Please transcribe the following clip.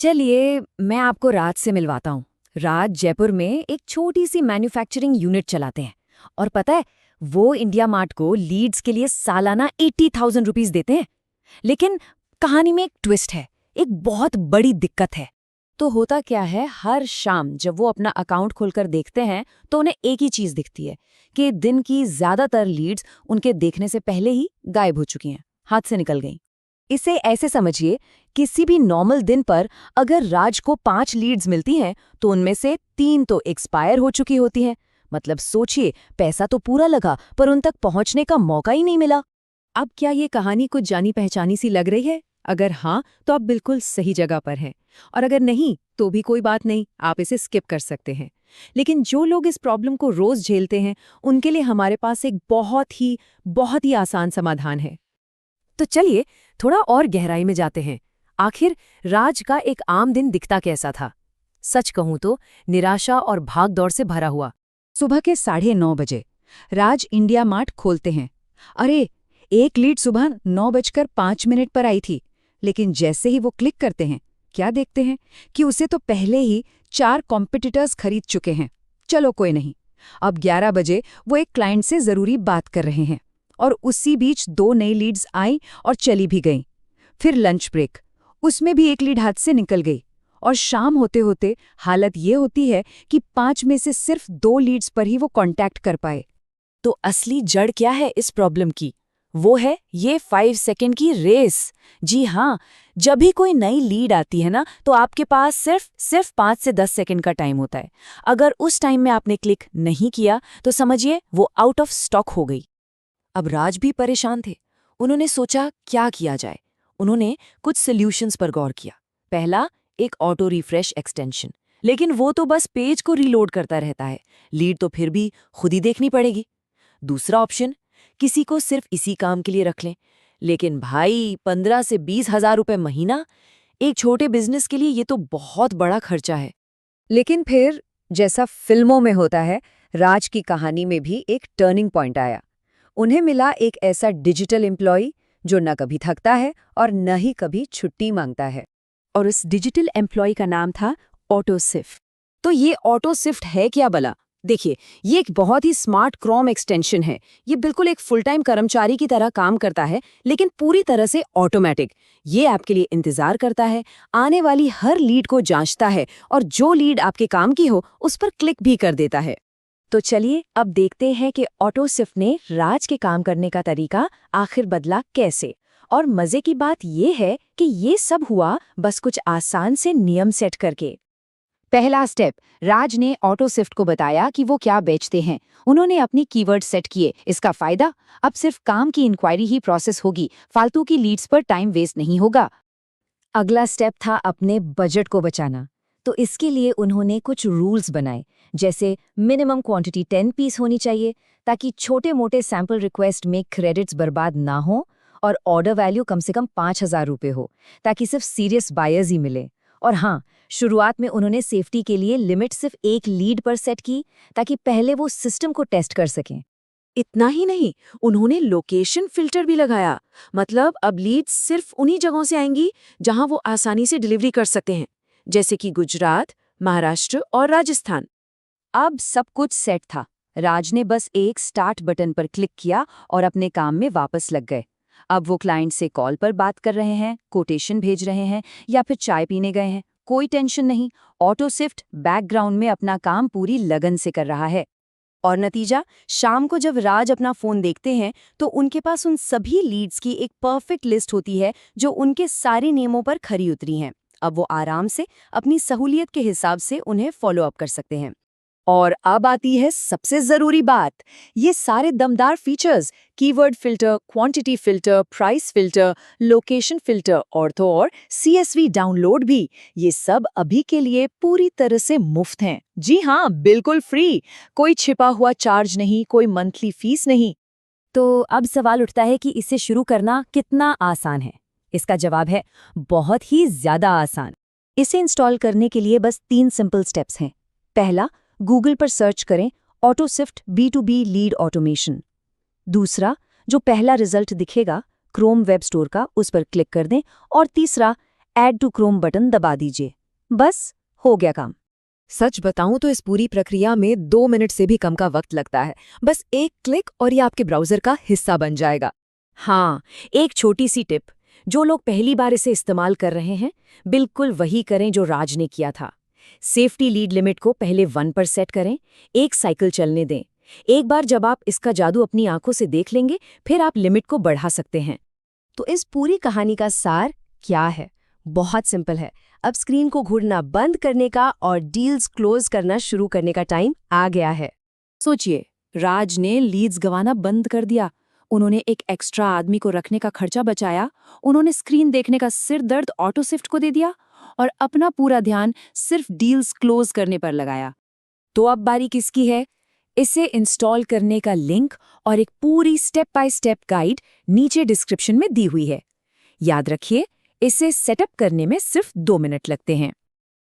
चलिए मैं आपको राज से मिलवाता हूँ। राज जयपुर में एक छोटी सी मैन्युफैक्चरिंग यूनिट चलाते हैं। और पता है, वो इंडिया मार्ट को लीड्स के लिए सालाना 80,000 रुपीज देते हैं। लेकिन कहानी में एक ट्विस्ट है, एक बहुत बड़ी दिक्कत है। तो होता क्या है, हर शाम जब वो अपना अकाउंट खोलकर देखते हैं तो उन्हें एक ही चीज दिखती है कि दिन की ज्यादातर लीड्स उनके देखने से पहले ही गायब हो चुकी हैं, हाथ से निकल गईं। इसे ऐसे समझिए, किसी भी नॉर्मल दिन पर अगर राज को 5 लीड्स मिलती हैं तो उनमें से 3 तो एक्सपायर हो चुकी होती हैं। मतलब सोचिए, पैसा तो पूरा लगा पर उन तक पहुंचने का मौका ही नहीं मिला। अब क्या ये कहानी कुछ जानी पहचानी सी लग रही है? अगर हाँ, तो आप बिल्कुल सही जगह पर हैं। और अगर नहीं तो भी कोई बात नहीं, आप इसे स्किप कर सकते हैं। लेकिन जो लोग इस प्रॉब्लम को रोज झेलते हैं, उनके लिए हमारे पास एक बहुत ही आसान समाधान है। तो चलिए थोड़ा और गहराई में जाते हैं। आखिर राज का एक आम दिन दिखता कैसा था? सच कहूं तो निराशा और भागदौड़ से भरा हुआ। सुबह के 9:30 बजे राज इंडिया मार्ट खोलते हैं। अरे, एक लीड सुबह 9:05 पर आई थी, लेकिन जैसे ही वो क्लिक करते हैं, क्या देखते हैं कि उसे तो पहले ही 4 कॉम्पिटिटर्स खरीद चुके हैं। चलो कोई नहीं, अब 11 बजे वो एक क्लाइंट से जरूरी बात कर रहे हैं और उसी बीच 2 नई लीड्स आई और चली भी गईं। फिर लंच ब्रेक, उसमें भी एक लीड हाथ से निकल गई और शाम होते होते हालत ये होती है कि 5 में से सिर्फ 2 लीड्स पर ही वो कांटेक्ट कर पाए। तो असली जड़ क्या है इस प्रॉब्लम की? वो है ये 5 सेकंड की रेस। जी हाँ, जब भी कोई नई लीड आती है ना, तो आपके पास सिर्फ 5 से 10 सेकंड का टाइम होता है। अगर उस टाइम में आपने क्लिक नहीं किया तो समझिए वो आउट ऑफ स्टॉक हो गई। अब राज भी परेशान थे। उन्होंने सोचा क्या किया जाए। उन्होंने कुछ सॉल्यूशंस पर गौर किया। पहला, एक ऑटो रिफ्रेश एक्सटेंशन। लेकिन वो तो बस पेज को रीलोड करता रहता है, लीड तो फिर भी खुद ही देखनी पड़ेगी। दूसरा ऑप्शन, किसी को सिर्फ इसी काम के लिए रख लें। लेकिन भाई 15 से 20 हज़ार रुपए महीना, एक छोटे बिजनेस के लिए ये तो बहुत बड़ा खर्चा है। लेकिन फिर जैसा फिल्मों में होता है, राज की कहानी में भी एक टर्निंग पॉइंट आया। उन्हें मिला एक ऐसा डिजिटल एम्प्लॉय जो न कभी थकता है और न ही कभी छुट्टी मांगता है। और उस डिजिटल एम्प्लॉय का नाम था ऑटोसिफ्ट। तो ये ऑटोसिफ्ट है क्या भला? देखिए, ये एक बहुत ही स्मार्ट क्रोम एक्सटेंशन है। ये बिल्कुल एक फुल टाइम कर्मचारी की तरह काम करता है, लेकिन पूरी तरह से ऑटोमेटिक। ये आपके लिए इंतजार करता है, आने वाली हर लीड को जांचता है और जो लीड आपके काम की हो उस पर क्लिक भी कर देता है। तो चलिए अब देखते हैं कि ऑटोसिफ्ट ने राज के काम करने का तरीका आखिर बदला कैसे। और मजे की बात यह है कि ये सब हुआ बस कुछ आसान से नियम सेट करके। पहला स्टेप, राज ने ऑटोसिफ्ट को बताया कि वो क्या बेचते हैं। उन्होंने अपनी कीवर्ड सेट किए। इसका फायदा, अब सिर्फ काम की इंक्वायरी ही प्रोसेस होगी, फालतू की लीड्स पर टाइम वेस्ट नहीं होगा। अगला स्टेप था अपने बजट को बचाना। तो इसके लिए उन्होंने कुछ रूल्स बनाए, जैसे मिनिमम क्वांटिटी 10 पीस होनी चाहिए ताकि छोटे मोटे सैंपल रिक्वेस्ट में क्रेडिट्स बर्बाद ना हो, और ऑर्डर वैल्यू कम से कम 5,000 रुपये हो ताकि सिर्फ सीरियस बायर्स ही मिले। और हाँ, शुरुआत में उन्होंने सेफ्टी के लिए लिमिट सिर्फ एक लीड पर सेट की ताकि पहले वो सिस्टम को टेस्ट कर सकें। इतना ही नहीं, उन्होंने लोकेशन फिल्टर भी लगाया। मतलब अब लीड्स सिर्फ उन्हीं जगहों से आएंगी जहां वो आसानी से डिलीवरी कर सकते हैं, जैसे कि गुजरात, महाराष्ट्र और राजस्थान। अब सब कुछ सेट था। राज ने बस एक स्टार्ट बटन पर क्लिक किया और अपने काम में वापस लग गए। अब वो क्लाइंट से कॉल पर बात कर रहे हैं, कोटेशन भेज रहे हैं या फिर चाय पीने गए हैं, कोई टेंशन नहीं। ऑटोसिफ्ट बैकग्राउंड में अपना काम पूरी लगन से कर रहा है। और नतीजा, शाम को जब राज अपना फोन देखते हैं तो उनके पास उन सभी लीड्स की एक परफेक्ट लिस्ट होती है जो उनके सारे नियमों पर खरी उतरी हैं। अब वो आराम से अपनी सहूलियत के हिसाब से उन्हें फॉलो अप कर सकते हैं। और अब आती है सबसे जरूरी बात, ये सारे दमदार features, keyword filter, quantity filter, price filter, location filter और तो और CSV डाउनलोड भी, ये सब अभी के लिए पूरी तरह से मुफ्त हैं। जी हाँ, बिल्कुल फ्री। कोई छिपा हुआ चार्ज नहीं, कोई मंथली फीस नहीं। तो अब सवाल उठता है कि इसे शुरू करना कितना आसान है। इसका जवाब है बहुत ही ज्यादा आसान। इसे इंस्टॉल करने के लिए बस 3 सिंपल स्टेप्स हैं। पहला, गूगल पर सर्च करें ऑटोसिफ्ट B2B लीड ऑटोमेशन। दूसरा, जो पहला रिजल्ट दिखेगा क्रोम वेब स्टोर का, उस पर क्लिक कर दें। और तीसरा, ऐड टू क्रोम बटन दबा दीजिए। बस हो गया काम। सच बताऊं तो इस पूरी प्रक्रिया में 2 मिनट से भी कम का वक्त लगता है। बस एक क्लिक और ये आपके ब्राउजर का हिस्सा बन जाएगा। हाँ, एक छोटी सी टिप, जो लोग पहली बार इसे इस्तेमाल कर रहे हैं, बिल्कुल वही करें जो राज ने किया था। सेफ्टी लीड लिमिट को पहले 1 पर सेट करें, एक साइकिल चलने दें। एक बार जब आप इसका जादू अपनी आंखों से देख लेंगे, फिर आप लिमिट को बढ़ा सकते हैं। तो इस पूरी कहानी का सार क्या है? बहुत सिंपल है। अब स्क्रीन को घूरना बंद करने का और डील्स क्लोज करना शुरू करने का टाइम आ गया है। सोचिए, राज ने लीड्स गंवाना बंद कर दिया। उन्होंने एक एक्स्ट्रा आदमी को रखने का खर्चा बचाया, उन्होंने स्क्रीन देखने का सिर दर्द ऑटो शिफ्ट को दे दिया और अपना पूरा ध्यान सिर्फ डील्स क्लोज करने पर लगाया। तो अब बारी किसकी है? इसे इंस्टॉल करने का लिंक और एक पूरी स्टेप बाय स्टेप गाइड नीचे डिस्क्रिप्शन में दी हुई है। याद रखिए, इसे सेटअप करने में सिर्फ 2 मिनट लगते हैं।